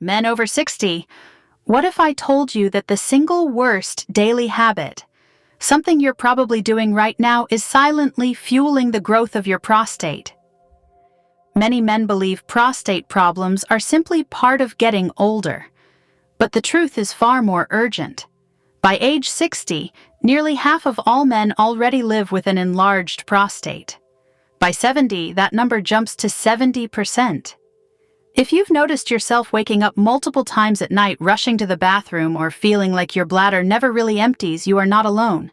men over 60. What if I told you that the single worst daily habit, something you're probably doing right now, is silently fueling the growth of your prostate? Many men believe prostate problems are simply part of getting older, but the truth is far more urgent. By age 60, nearly half of all men already live with an enlarged prostate. By 70, that number jumps to 70%. If you've noticed yourself waking up multiple times at night, rushing to the bathroom, or feeling like your bladder never really empties, you are not alone.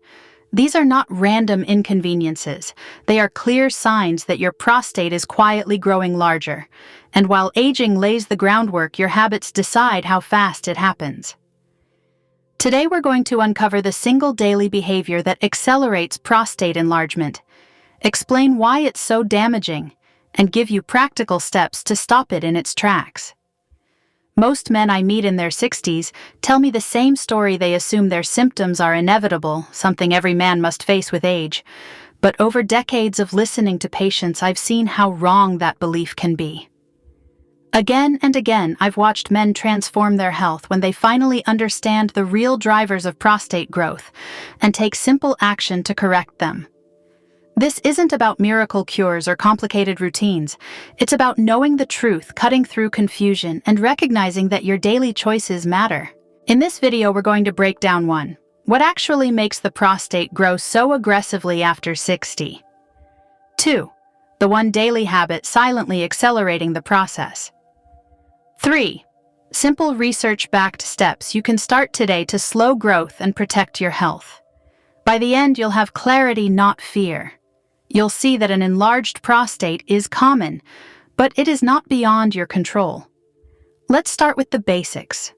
These are not random inconveniences. They are clear signs that your prostate is quietly growing larger. And while aging lays the groundwork, your habits decide how fast it happens. Today we're going to uncover the single daily behavior that accelerates prostate enlargement, explain why it's so damaging, and give you practical steps to stop it in its tracks. Most men I meet in their 60s tell me the same story. They assume their symptoms are inevitable, something every man must face with age. But over decades of listening to patients, I've seen how wrong that belief can be. Again and again, I've watched men transform their health when they finally understand the real drivers of prostate growth and take simple action to correct them. This isn't about miracle cures or complicated routines. It's about knowing the truth, cutting through confusion, and recognizing that your daily choices matter. In this video, we're going to break down what actually makes the prostate grow so aggressively after 60. 2. The one daily habit silently accelerating the process. 3. Simple research-backed steps you can start today to slow growth and protect your health. By the end, you'll have clarity, not fear. You'll see that an enlarged prostate is common, but it is not beyond your control. Let's start with the basics.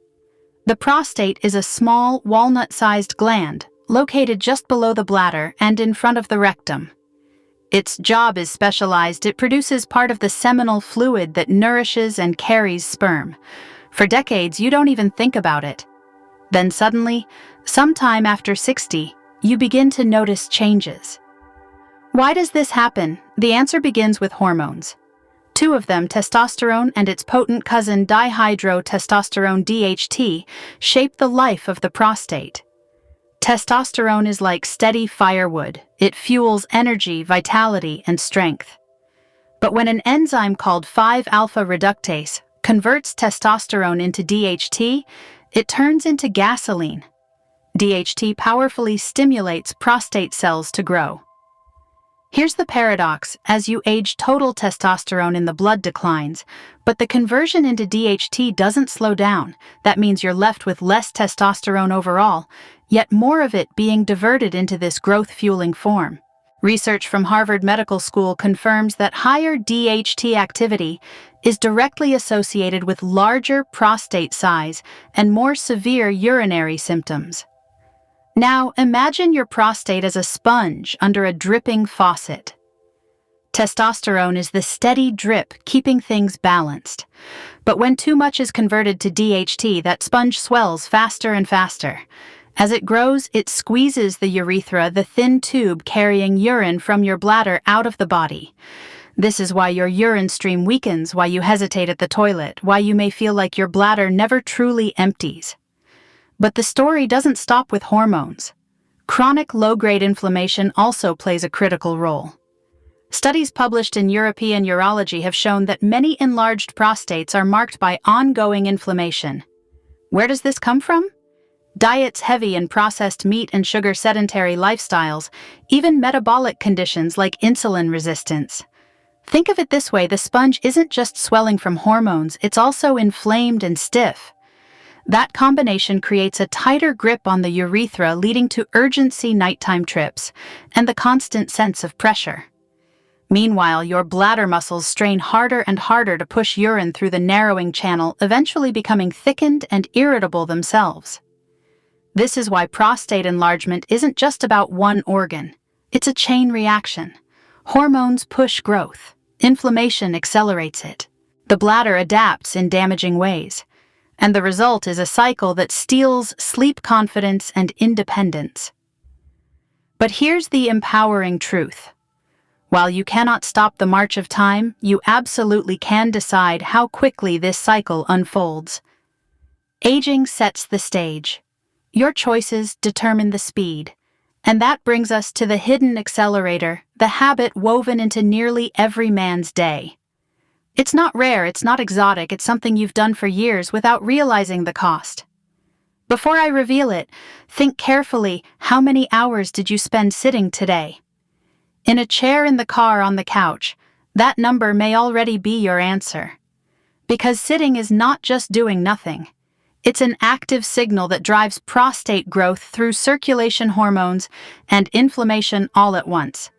The prostate is a small, walnut-sized gland located just below the bladder and in front of the rectum. Its job is specialized. It produces part of the seminal fluid that nourishes and carries sperm. For decades, you don't even think about it. Then suddenly, sometime after 60, you begin to notice changes. Why does this happen? The answer begins with hormones. Two of them, testosterone and its potent cousin dihydrotestosterone DHT, shape the life of the prostate. Testosterone is like steady firewood. It fuels energy, vitality, and strength. But when an enzyme called 5-alpha reductase converts testosterone into DHT, it turns into gasoline. DHT powerfully stimulates prostate cells to grow. Here's the paradox. As you age, total testosterone in the blood declines, but the conversion into DHT doesn't slow down. That means you're left with less testosterone overall, yet more of it being diverted into this growth-fueling form. Research from Harvard Medical School confirms that higher DHT activity is directly associated with larger prostate size and more severe urinary symptoms. Now, imagine your prostate as a sponge under a dripping faucet. Testosterone is the steady drip, keeping things balanced. But when too much is converted to DHT, that sponge swells faster and faster. As it grows, it squeezes the urethra, the thin tube carrying urine from your bladder out of the body. This is why your urine stream weakens, why you hesitate at the toilet, why you may feel like your bladder never truly empties. But the story doesn't stop with hormones. Chronic low-grade inflammation also plays a critical role. Studies published in European Urology have shown that many enlarged prostates are marked by ongoing inflammation. Where does this come from? Diets heavy in processed meat and sugar, sedentary lifestyles, even metabolic conditions like insulin resistance. Think of it this way: the sponge isn't just swelling from hormones, it's also inflamed and stiff. That combination creates a tighter grip on the urethra, leading to urgency nighttime trips and the constant sense of pressure. Meanwhile, your bladder muscles strain harder and harder to push urine through the narrowing channel, eventually becoming thickened and irritable themselves. This is why prostate enlargement isn't just about one organ. It's a chain reaction. Hormones push growth. Inflammation accelerates it. The bladder adapts in damaging ways. And the result is a cycle that steals sleep, confidence, and independence. But here's the empowering truth. While you cannot stop the march of time, you absolutely can decide how quickly this cycle unfolds. Aging sets the stage. Your choices determine the speed. And that brings us to the hidden accelerator, the habit woven into nearly every man's day. It's not rare, it's not exotic, it's something you've done for years without realizing the cost. Before I reveal it, think carefully, how many hours did you spend sitting today? In a chair, in the car, on the couch, that number may already be your answer. Because sitting is not just doing nothing. It's an active signal that drives prostate growth through circulation hormones and inflammation all at once.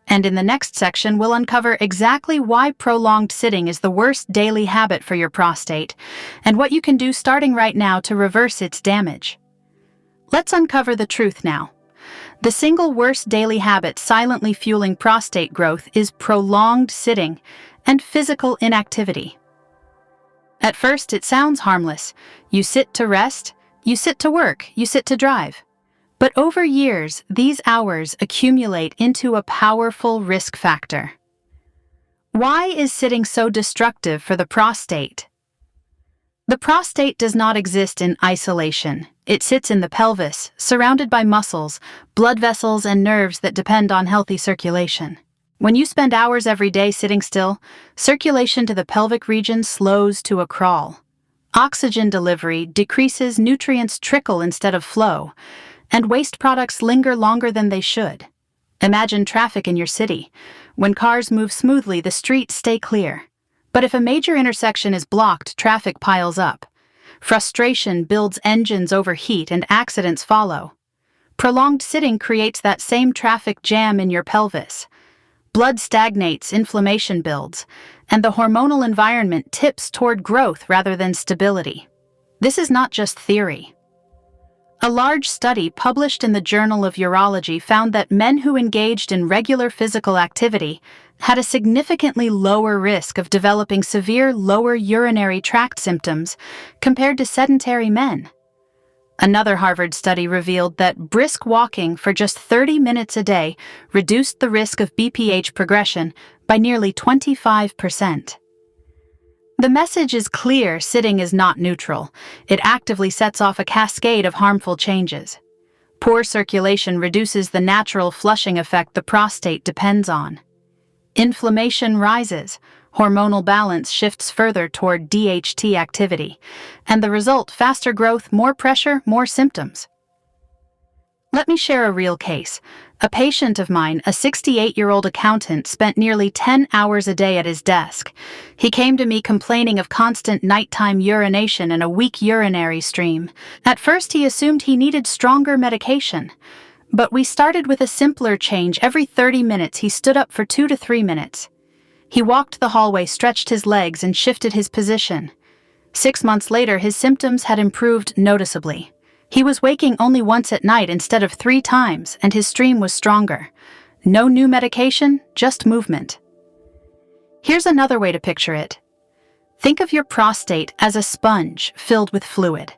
And in the next section, we'll uncover exactly why prolonged sitting is the worst daily habit for your prostate, and what you can do starting right now to reverse its damage. Let's uncover the truth now. The single worst daily habit silently fueling prostate growth is prolonged sitting and physical inactivity. At first, it sounds harmless. You sit to rest, you sit to work, you sit to drive. But over years, these hours accumulate into a powerful risk factor. Why is sitting so destructive for the prostate? The prostate does not exist in isolation. It sits in the pelvis, surrounded by muscles, blood vessels, and nerves that depend on healthy circulation. When you spend hours every day sitting still, circulation to the pelvic region slows to a crawl. Oxygen delivery decreases, nutrients trickle instead of flow, and waste products linger longer than they should. Imagine traffic in your city. When cars move smoothly, the streets stay clear. But if a major intersection is blocked, traffic piles up. Frustration builds, engines overheat, and accidents follow. Prolonged sitting creates that same traffic jam in your pelvis. Blood stagnates, inflammation builds, and the hormonal environment tips toward growth rather than stability. This is not just theory. A large study published in the Journal of Urology found that men who engaged in regular physical activity had a significantly lower risk of developing severe lower urinary tract symptoms compared to sedentary men. Another Harvard study revealed that brisk walking for just 30 minutes a day reduced the risk of BPH progression by nearly 25%. The message is clear: sitting is not neutral. It actively sets off a cascade of harmful changes. Poor circulation reduces the natural flushing effect the prostate depends on. Inflammation rises, hormonal balance shifts further toward DHT activity, and the result: faster growth, more pressure, more symptoms. Let me share a real case. A patient of mine, a 68-year-old accountant, spent nearly 10 hours a day at his desk. He came to me complaining of constant nighttime urination and a weak urinary stream. At first, he assumed he needed stronger medication. But we started with a simpler change. Every 30 minutes, he stood up for 2 to 3 minutes. He walked the hallway, stretched his legs, and shifted his position. 6 months later, his symptoms had improved noticeably. He was waking only once at night instead of 3 times, and his stream was stronger. No new medication, just movement. Here's another way to picture it. Think of your prostate as a sponge filled with fluid.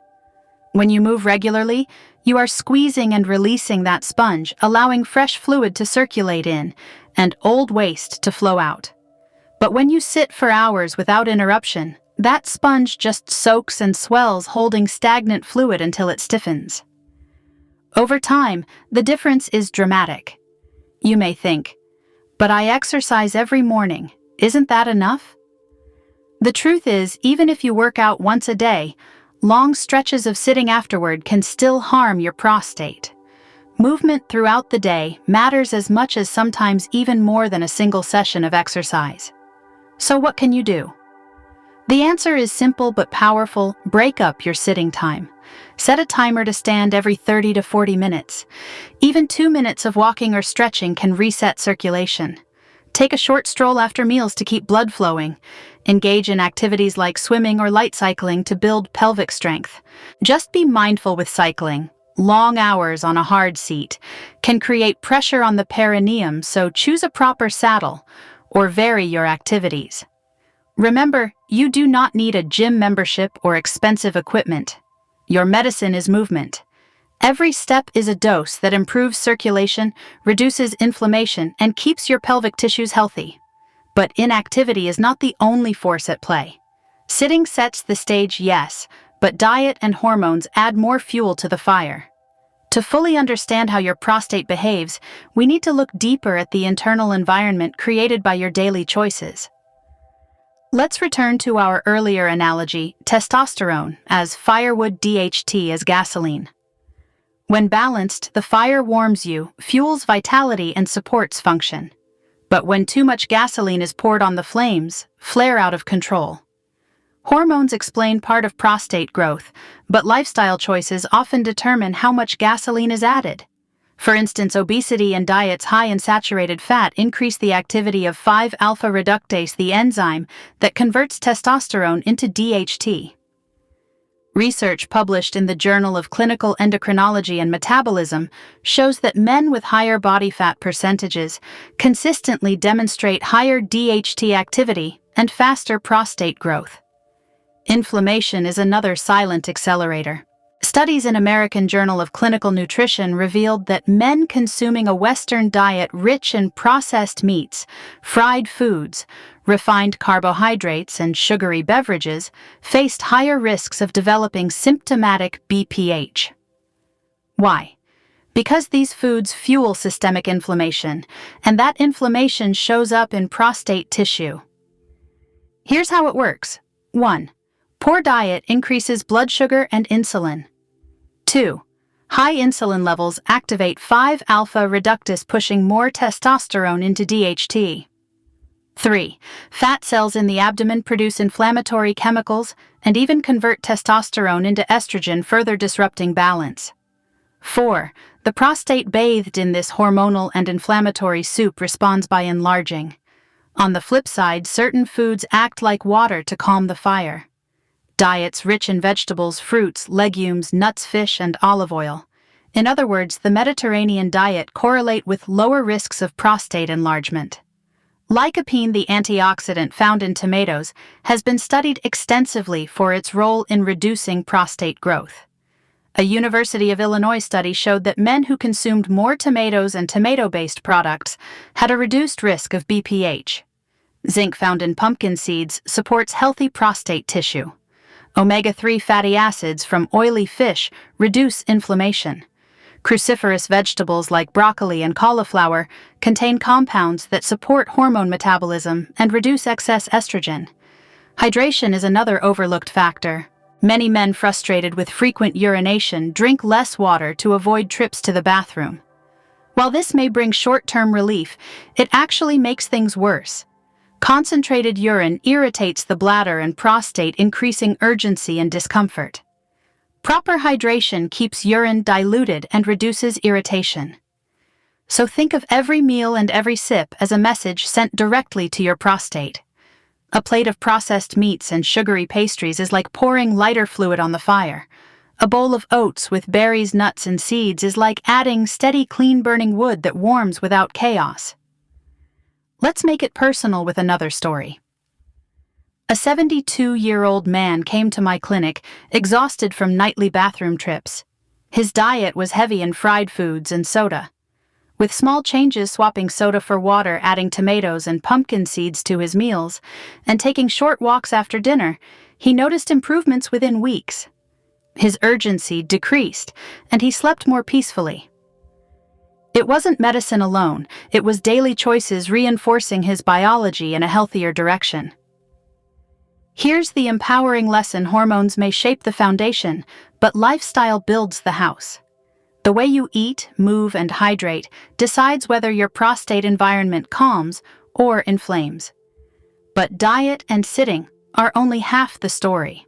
When you move regularly, you are squeezing and releasing that sponge, allowing fresh fluid to circulate in and old waste to flow out. But when you sit for hours without interruption, that sponge just soaks and swells, holding stagnant fluid until it stiffens. Over time, the difference is dramatic. You may think, but I exercise every morning. Isn't that enough? The truth is, even if you work out once a day, long stretches of sitting afterward can still harm your prostate. Movement throughout the day matters as much as, sometimes even more than, a single session of exercise. So what can you do? The answer is simple but powerful: break up your sitting time. Set a timer to stand every 30 to 40 minutes. Even 2 minutes of walking or stretching can reset circulation. Take a short stroll after meals to keep blood flowing. Engage in activities like swimming or light cycling to build pelvic strength. Just be mindful with cycling. Long hours on a hard seat can create pressure on the perineum, so choose a proper saddle or vary your activities. Remember, you do not need a gym membership or expensive equipment. Your medicine is movement. Every step is a dose that improves circulation, reduces inflammation, and keeps your pelvic tissues healthy. But inactivity is not the only force at play. Sitting sets the stage, yes, but diet and hormones add more fuel to the fire. To fully understand how your prostate behaves, we need to look deeper at the internal environment created by your daily choices. Let's return to our earlier analogy, testosterone as firewood, DHT as gasoline. When balanced, the fire warms you, fuels vitality, and supports function. But when too much gasoline is poured on the flames, flare out of control. Hormones explain part of prostate growth, but lifestyle choices often determine how much gasoline is added. For instance, obesity and diets high in saturated fat increase the activity of 5-alpha reductase, the enzyme that converts testosterone into DHT. Research published in the Journal of Clinical Endocrinology and Metabolism shows that men with higher body fat percentages consistently demonstrate higher DHT activity and faster prostate growth. Inflammation is another silent accelerator. Studies in American Journal of Clinical Nutrition revealed that men consuming a Western diet rich in processed meats, fried foods, refined carbohydrates, and sugary beverages faced higher risks of developing symptomatic BPH. Why? Because these foods fuel systemic inflammation, and that inflammation shows up in prostate tissue. Here's how it works. 1. Poor diet increases blood sugar and insulin. 2. High insulin levels activate 5-alpha reductase, pushing more testosterone into DHT. 3. Fat cells in the abdomen produce inflammatory chemicals and even convert testosterone into estrogen, further disrupting balance. 4. The prostate, bathed in this hormonal and inflammatory soup, responds by enlarging. On the flip side, certain foods act like water to calm the fire. Diets rich in vegetables, fruits, legumes, nuts, fish, and olive oil. In other words, the Mediterranean diet correlate with lower risks of prostate enlargement. Lycopene, the antioxidant found in tomatoes, has been studied extensively for its role in reducing prostate growth. A University of Illinois study showed that men who consumed more tomatoes and tomato-based products had a reduced risk of BPH. Zinc found in pumpkin seeds supports healthy prostate tissue. Omega-3 fatty acids from oily fish reduce inflammation. Cruciferous vegetables like broccoli and cauliflower contain compounds that support hormone metabolism and reduce excess estrogen. Hydration is another overlooked factor. Many men frustrated with frequent urination drink less water to avoid trips to the bathroom. While this may bring short-term relief, it actually makes things worse. Concentrated urine irritates the bladder and prostate, increasing urgency and discomfort. Proper hydration keeps urine diluted and reduces irritation. So think of every meal and every sip as a message sent directly to your prostate. A plate of processed meats and sugary pastries is like pouring lighter fluid on the fire. A bowl of oats with berries, nuts, and seeds is like adding steady, clean-burning wood that warms without chaos. Let's make it personal with another story. A 72-year-old man came to my clinic, exhausted from nightly bathroom trips. His diet was heavy in fried foods and soda. With small changes, swapping soda for water, adding tomatoes and pumpkin seeds to his meals, and taking short walks after dinner, he noticed improvements within weeks. His urgency decreased, and he slept more peacefully. It wasn't medicine alone, it was daily choices reinforcing his biology in a healthier direction. Here's the empowering lesson: hormones may shape the foundation, but lifestyle builds the house. The way you eat, move, and hydrate decides whether your prostate environment calms or inflames. But diet and sitting are only half the story.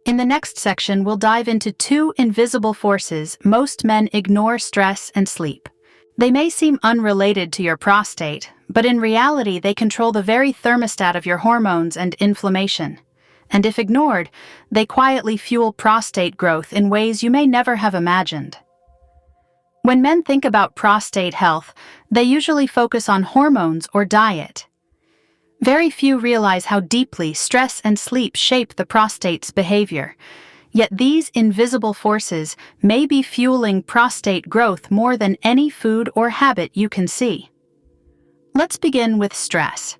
In the next section, we'll dive into two invisible forces most men ignore: stress and sleep. They may seem unrelated to your prostate, but in reality they control the very thermostat of your hormones and inflammation. And if ignored, they quietly fuel prostate growth in ways you may never have imagined. When men think about prostate health, they usually focus on hormones or diet. Very few realize how deeply stress and sleep shape the prostate's behavior. Yet these invisible forces may be fueling prostate growth more than any food or habit you can see. Let's begin with stress.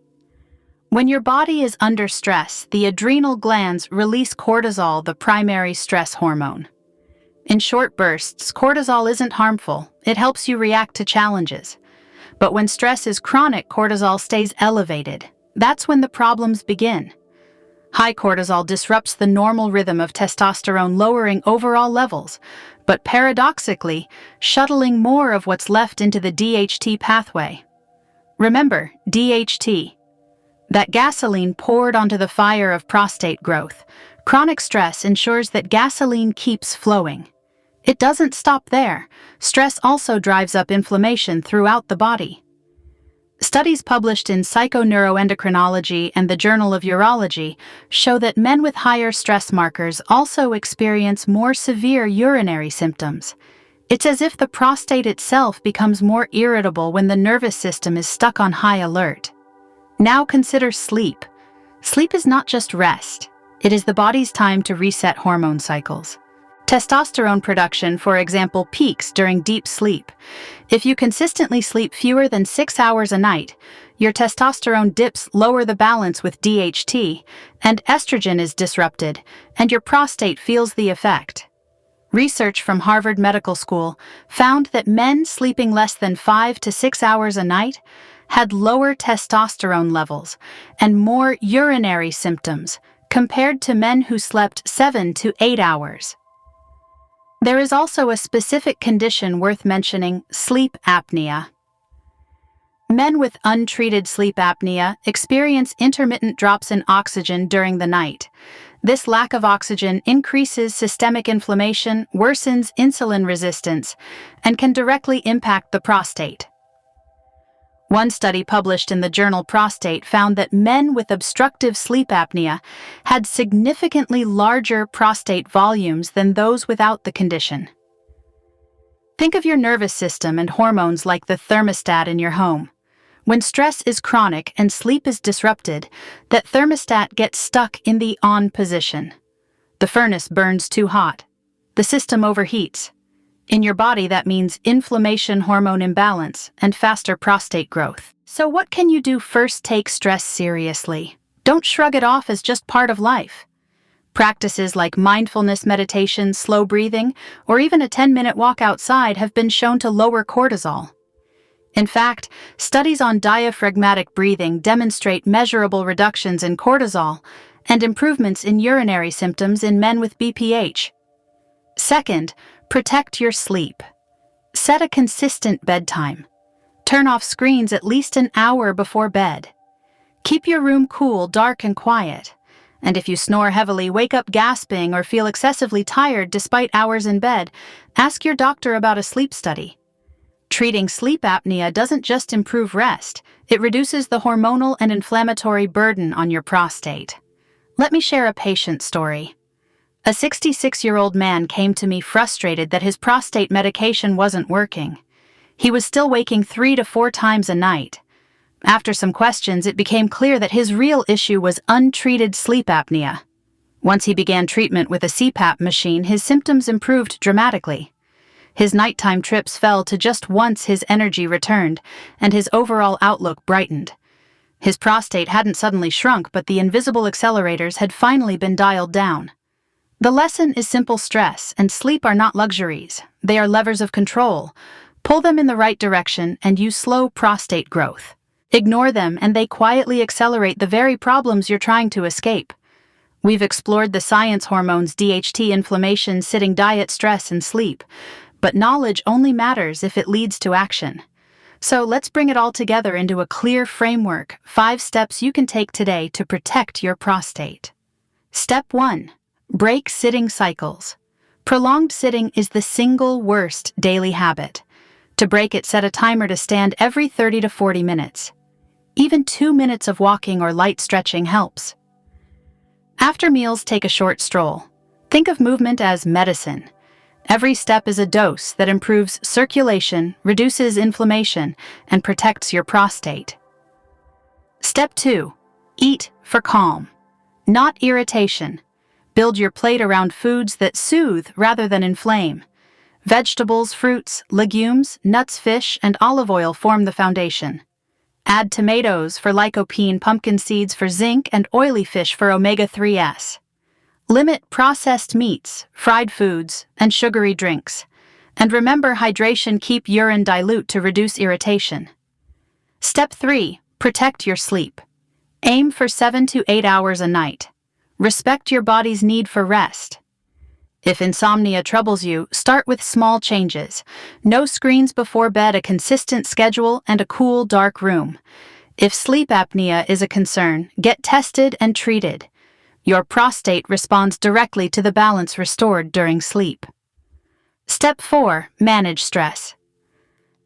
When your body is under stress, the adrenal glands release cortisol, the primary stress hormone. In short bursts, cortisol isn't harmful. It helps you react to challenges. But when stress is chronic, cortisol stays elevated. That's when the problems begin. High cortisol disrupts the normal rhythm of testosterone, lowering overall levels, but paradoxically, shuttling more of what's left into the DHT pathway. Remember, DHT, that gasoline poured onto the fire of prostate growth. Chronic stress ensures that gasoline keeps flowing. It doesn't stop there. Stress also drives up inflammation throughout the body. Studies published in Psychoneuroendocrinology and the Journal of Urology show that men with higher stress markers also experience more severe urinary symptoms. It's as if the prostate itself becomes more irritable when the nervous system is stuck on high alert. Now consider sleep. Sleep is not just rest. It is the body's time to reset hormone cycles. Testosterone production, for example, peaks during deep sleep. If you consistently sleep fewer than 6 hours a night, your testosterone dips lower the balance with DHT, and estrogen is disrupted, and your prostate feels the effect. Research from Harvard Medical School found that men sleeping less than 5 to 6 hours a night had lower testosterone levels and more urinary symptoms compared to men who slept 7 to 8 hours. There is also a specific condition worth mentioning: sleep apnea. Men with untreated sleep apnea experience intermittent drops in oxygen during the night. This lack of oxygen increases systemic inflammation, worsens insulin resistance, and can directly impact the prostate. One study published in the journal Prostate found that men with obstructive sleep apnea had significantly larger prostate volumes than those without the condition. Think of your nervous system and hormones like the thermostat in your home. When stress is chronic and sleep is disrupted, that thermostat gets stuck in the on position. The furnace burns too hot. The system overheats. In your body, that means inflammation, hormone imbalance, and faster prostate growth. So what can you do? First, take stress seriously. Don't shrug it off as just part of life. Practices like mindfulness meditation, slow breathing, or even a 10-minute walk outside have been shown to lower cortisol. In fact, studies on diaphragmatic breathing demonstrate measurable reductions in cortisol and improvements in urinary symptoms in men with BPH. Second, protect your sleep. Set a consistent bedtime. Turn off screens at least an hour before bed. Keep your room cool, dark, and quiet. And if you snore heavily, wake up gasping, or feel excessively tired despite hours in bed, ask your doctor about a sleep study. Treating sleep apnea doesn't just improve rest, it reduces the hormonal and inflammatory burden on your prostate. Let me share a patient story. A 66-year-old man came to me frustrated that his prostate medication wasn't working. He was still waking 3 to 4 times a night. After some questions, it became clear that his real issue was untreated sleep apnea. Once he began treatment with a CPAP machine, his symptoms improved dramatically. His nighttime trips fell to just once, his energy returned, and his overall outlook brightened. His prostate hadn't suddenly shrunk, but the invisible accelerators had finally been dialed down. The lesson is simple: stress and sleep are not luxuries. They are levers of control. Pull them in the right direction and you slow prostate growth. Ignore them and they quietly accelerate the very problems you're trying to escape. We've explored the science: hormones, DHT, inflammation, sitting diet, stress, and sleep. But knowledge only matters if it leads to action. So let's bring it all together into a clear framework: 5 steps you can take today to protect your prostate. Step 1. Break sitting cycles. Prolonged sitting is the single worst daily habit. To break it, set a timer to stand every 30 to 40 minutes. Even 2 minutes of walking or light stretching helps. After meals, take a short stroll. Think of movement as medicine. Every step is a dose that improves circulation, reduces inflammation, and protects your prostate. Step 2. Eat for calm, not irritation. Build your plate around foods that soothe rather than inflame. Vegetables, fruits, legumes, nuts, fish, and olive oil form the foundation. Add tomatoes for lycopene, pumpkin seeds for zinc, and oily fish for omega-3s. Limit processed meats, fried foods, and sugary drinks. And remember hydration, keep urine dilute to reduce irritation. Step 3. Protect your sleep. Aim for 7 to 8 hours a night. Respect your body's need for rest. If insomnia troubles you, start with small changes. No screens before bed, a consistent schedule, and a cool, dark room. If sleep apnea is a concern, get tested and treated. Your prostate responds directly to the balance restored during sleep. Step 4. Manage stress.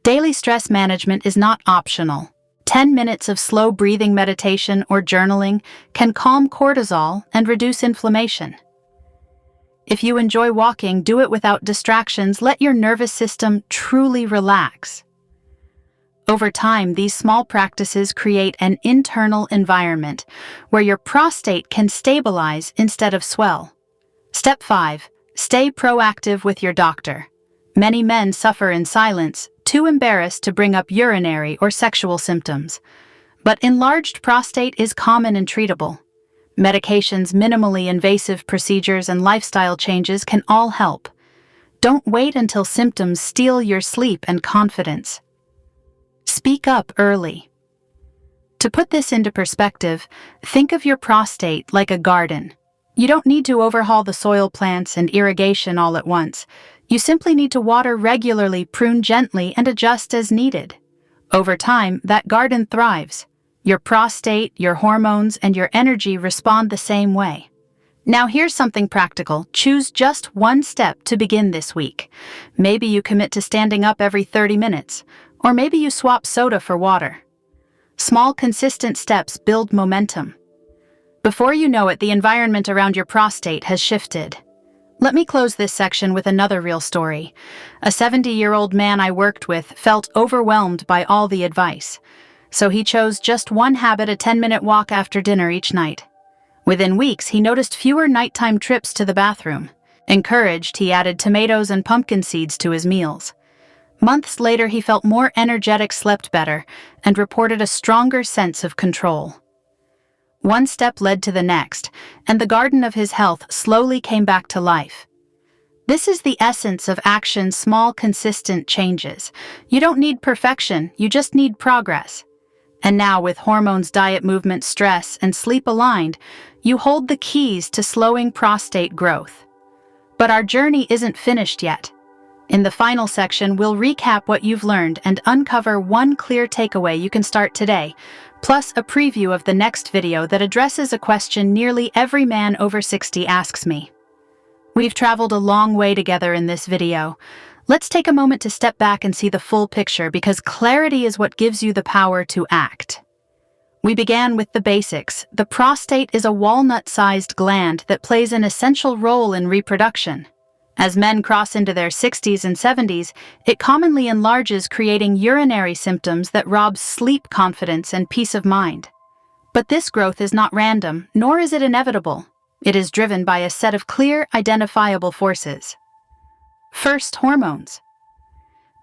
Daily stress management is not optional. 10 minutes of slow breathing meditation or journaling can calm cortisol and reduce inflammation. If you enjoy walking, do it without distractions. Let your nervous system truly relax. Over time, these small practices create an internal environment where your prostate can stabilize instead of swell. Step 5. Stay proactive with your doctor. Many men suffer in silence, too embarrassed to bring up urinary or sexual symptoms. But enlarged prostate is common and treatable. Medications, minimally invasive procedures, and lifestyle changes can all help. Don't wait until symptoms steal your sleep and confidence. Speak up early. To put this into perspective, think of your prostate like a garden. You don't need to overhaul the soil, plants, and irrigation all at once. You simply need to water regularly, prune gently, and adjust as needed. Over time, that garden thrives. Your prostate, your hormones, and your energy respond the same way. Now here's something practical. Choose just one step to begin this week. Maybe you commit to standing up every 30 minutes, or maybe you swap soda for water. Small, consistent steps build momentum. Before you know it, the environment around your prostate has shifted. Let me close this section with another real story. A 70-year-old man I worked with felt overwhelmed by all the advice. So he chose just one habit, a 10-minute walk after dinner each night. Within weeks, he noticed fewer nighttime trips to the bathroom. Encouraged, he added tomatoes and pumpkin seeds to his meals. Months later, he felt more energetic, slept better, and reported a stronger sense of control. One step led to the next, and the garden of his health slowly came back to life. This is the essence of action, small, consistent changes. You don't need perfection, you just need progress. And now, with hormones, diet, movement, stress, and sleep aligned, you hold the keys to slowing prostate growth. But our journey isn't finished yet. In the final section, we'll recap what you've learned and uncover one clear takeaway you can start today, plus a preview of the next video that addresses a question nearly every man over 60 asks me. We've traveled a long way together in this video. Let's take a moment to step back and see the full picture, because clarity is what gives you the power to act. We began with the basics. The prostate is a walnut-sized gland that plays an essential role in reproduction. As men cross into their 60s and 70s, it commonly enlarges, creating urinary symptoms that rob sleep, confidence, and peace of mind. But this growth is not random, nor is it inevitable. It is driven by a set of clear, identifiable forces. First, hormones.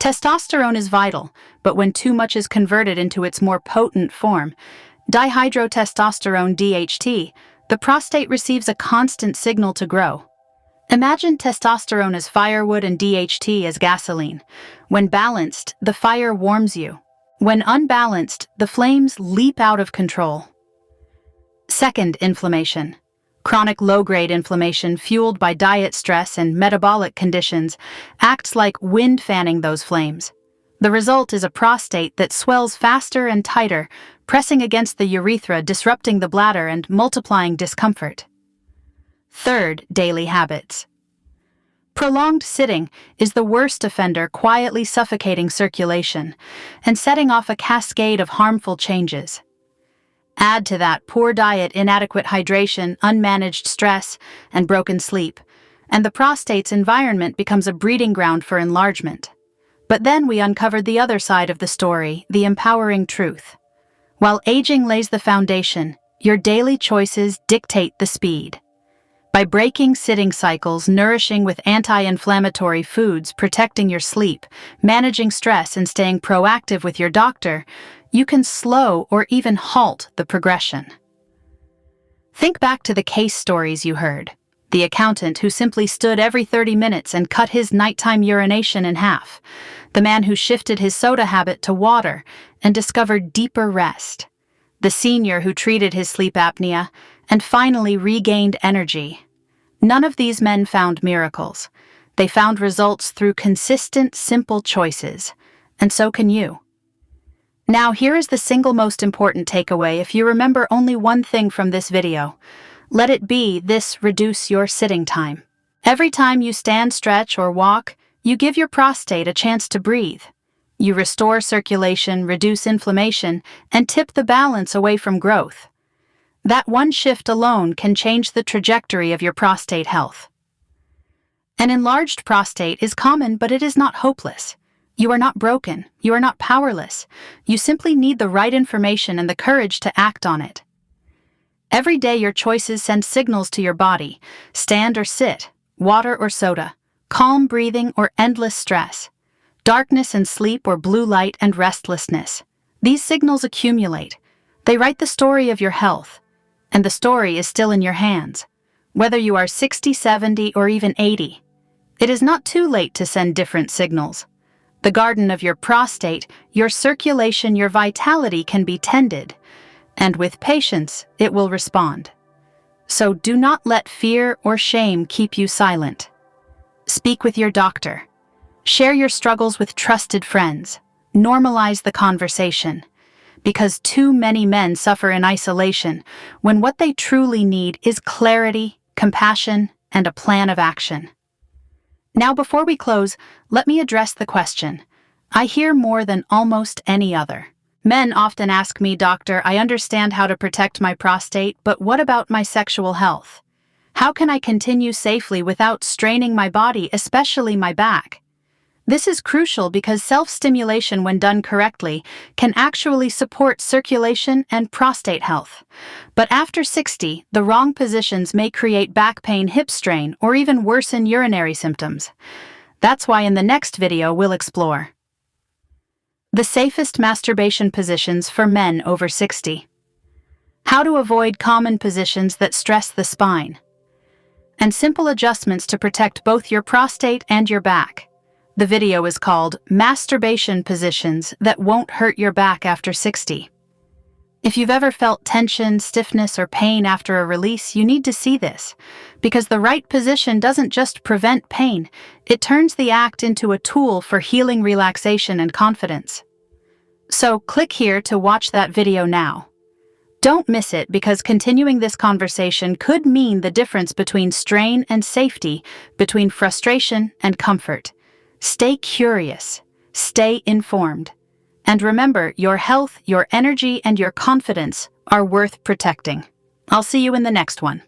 Testosterone is vital, but when too much is converted into its more potent form, dihydrotestosterone (DHT), the prostate receives a constant signal to grow. Imagine testosterone as firewood and DHT as gasoline. When balanced, the fire warms you. When unbalanced, the flames leap out of control. Second, inflammation. Chronic low-grade inflammation fueled by diet, stress, and metabolic conditions acts like wind fanning those flames. The result is a prostate that swells faster and tighter, pressing against the urethra, disrupting the bladder and multiplying discomfort. Third, daily habits. Prolonged sitting is the worst offender, quietly suffocating circulation and setting off a cascade of harmful changes. Add to that poor diet, inadequate hydration, unmanaged stress, and broken sleep, and the prostate's environment becomes a breeding ground for enlargement. But then we uncovered the other side of the story, the empowering truth. While aging lays the foundation, your daily choices dictate the speed. By breaking sitting cycles, nourishing with anti-inflammatory foods, protecting your sleep, managing stress, and staying proactive with your doctor, you can slow or even halt the progression. Think back to the case stories you heard. The accountant who simply stood every 30 minutes and cut his nighttime urination in half. The man who shifted his soda habit to water and discovered deeper rest. The senior who treated his sleep apnea and finally regained energy. None of these men found miracles. They found results through consistent, simple choices. And so can you. Now, here is the single most important takeaway if you remember only one thing from this video. Let it be this: reduce your sitting time. Every time you stand, stretch, or walk, you give your prostate a chance to breathe. You restore circulation, reduce inflammation, and tip the balance away from growth. That one shift alone can change the trajectory of your prostate health. An enlarged prostate is common, but it is not hopeless. You are not broken. You are not powerless. You simply need the right information and the courage to act on it. Every day your choices send signals to your body: stand or sit, water or soda, calm breathing or endless stress, darkness and sleep or blue light and restlessness. These signals accumulate. They write the story of your health, and the story is still in your hands. Whether you are 60, 70, or even 80, it is not too late to send different signals. The garden of your prostate, your circulation, your vitality can be tended, and with patience, it will respond. So do not let fear or shame keep you silent. Speak with your doctor. Share your struggles with trusted friends. Normalize the conversation. Because too many men suffer in isolation when what they truly need is clarity, compassion, and a plan of action. Now, before we close, let me address the question I hear more than almost any other. Men often ask me, "Doctor, I understand how to protect my prostate, but what about my sexual health? How can I continue safely without straining my body, especially my back?" This is crucial because self-stimulation, when done correctly, can actually support circulation and prostate health. But after 60, the wrong positions may create back pain, hip strain, or even worsen urinary symptoms. That's why in the next video we'll explore the safest masturbation positions for men over 60, how to avoid common positions that stress the spine, and simple adjustments to protect both your prostate and your back. The video is called Masturbation Positions That Won't Hurt Your Back After 60. If you've ever felt tension, stiffness, or pain after a release, you need to see this, because the right position doesn't just prevent pain, it turns the act into a tool for healing, relaxation, and confidence. So click here to watch that video now. Don't miss it, because continuing this conversation could mean the difference between strain and safety, between frustration and comfort. Stay curious, stay informed, and remember, your health, your energy, and your confidence are worth protecting. I'll see you in the next one.